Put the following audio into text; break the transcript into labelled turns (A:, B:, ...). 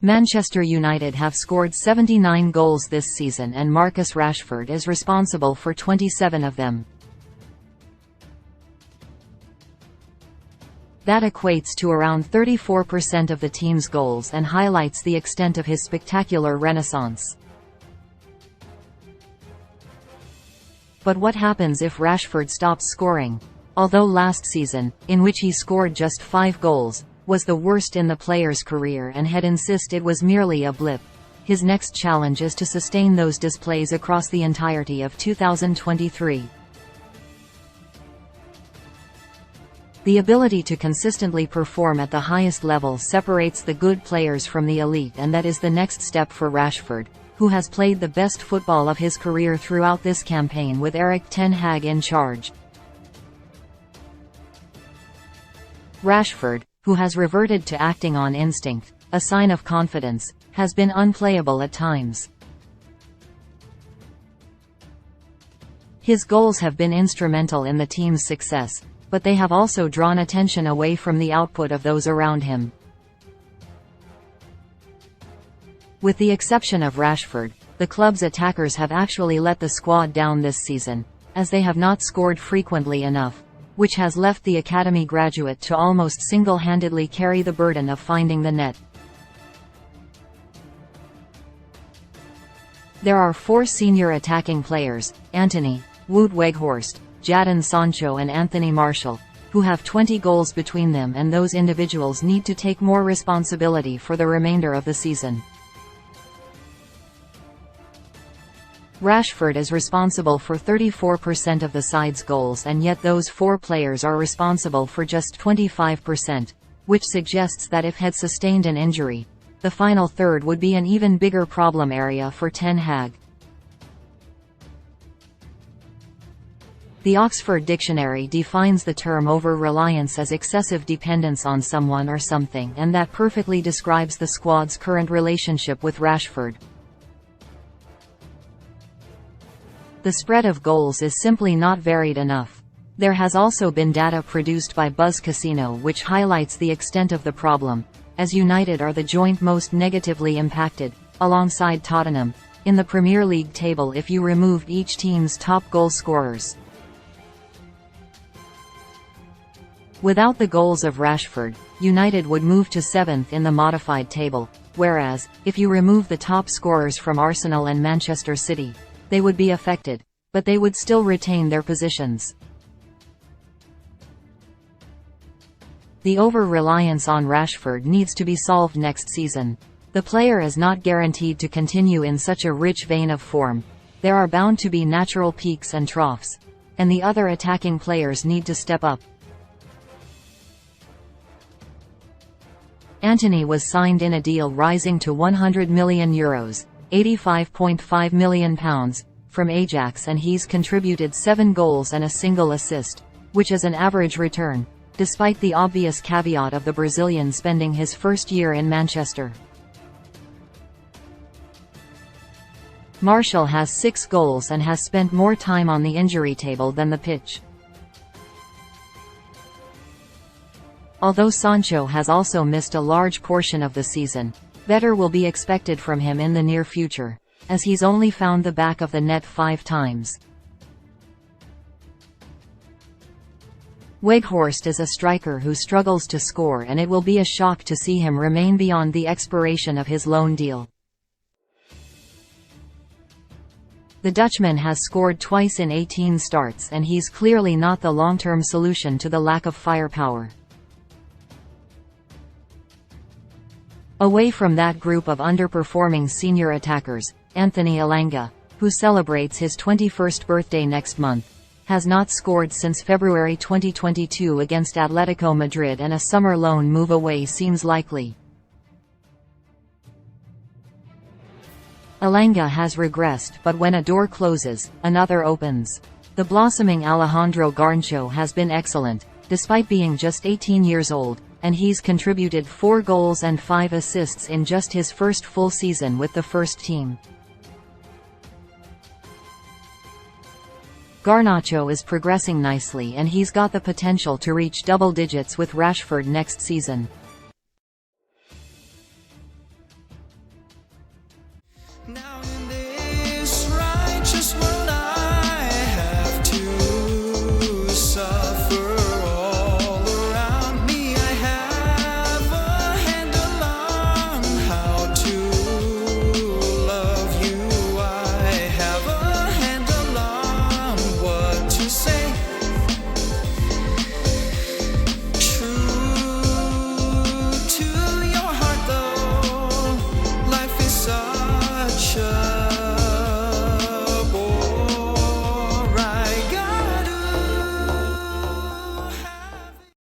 A: Manchester United have scored 79 goals this season and Marcus Rashford is responsible for 27 of them. That equates to around 34% of the team's goals and highlights the extent of his spectacular renaissance. But what happens if Rashford stops scoring? Although last season, in which he scored just 5 goals, was the worst in the player's career and he'd insist it was merely a blip, his next challenge is to sustain those displays across the entirety of 2023. The ability to consistently perform at the highest level separates the good players from the elite, and that is the next step for Rashford, who has played the best football of his career throughout this campaign with Erik ten Hag in charge. Rashford, who has reverted to acting on instinct, a sign of confidence, has been unplayable at times. His goals have been instrumental in the team's success, but they have also drawn attention away from the output of those around him. With the exception of Rashford, the club's attackers have actually let the squad down this season, as they have not scored frequently enough, which has left the academy graduate to almost single-handedly carry the burden of finding the net. There are 4 senior attacking players, Antony, Wout Weghorst, Jadon Sancho and Anthony Martial, who have 20 goals between them, and those individuals need to take more responsibility for the remainder of the season. Rashford is responsible for 34% of the side's goals, and yet those 4 players are responsible for just 25%, which suggests that if he'd sustained an injury, the final third would be an even bigger problem area for Ten Hag. The Oxford Dictionary defines the term over-reliance as excessive dependence on someone or something, and that perfectly describes the squad's current relationship with Rashford. The spread of goals is simply not varied enough. There has also been data produced by Buzz Casino which highlights the extent of the problem, as United are the joint most negatively impacted, alongside Tottenham, in the Premier League table if you removed each team's top goal scorers. Without the goals of Rashford, United would move to 7th in the modified table, whereas, if you remove the top scorers from Arsenal and Manchester City, they would be affected, but they would still retain their positions. The over-reliance on Rashford needs to be solved next season. The player is not guaranteed to continue in such a rich vein of form. There are bound to be natural peaks and troughs, and the other attacking players need to step up. Antony was signed in a deal rising to €100 million, £85.5 million, from Ajax, and he's contributed 7 goals and a single assist, which is an average return, despite the obvious caveat of the Brazilian spending his first year in Manchester. Martial has 6 goals and has spent more time on the injury table than the pitch. Although Sancho has also missed a large portion of the season, better will be expected from him in the near future, as he's only found the back of the net 5 times. Weghorst is a striker who struggles to score, and it will be a shock to see him remain beyond the expiration of his loan deal. The Dutchman has scored twice in 18 starts, and he's clearly not the long-term solution to the lack of firepower. Away from that group of underperforming senior attackers, Anthony Elanga, who celebrates his 21st birthday next month, has not scored since February 2022 against Atletico Madrid, and a summer loan move away seems likely. Elanga has regressed, but when a door closes, another opens. The blossoming Alejandro Garnacho has been excellent, despite being just 18 years old, and he's contributed 4 goals and 5 assists in just his first full season with the first team. Garnacho is progressing nicely, and he's got the potential to reach double digits with Rashford next season.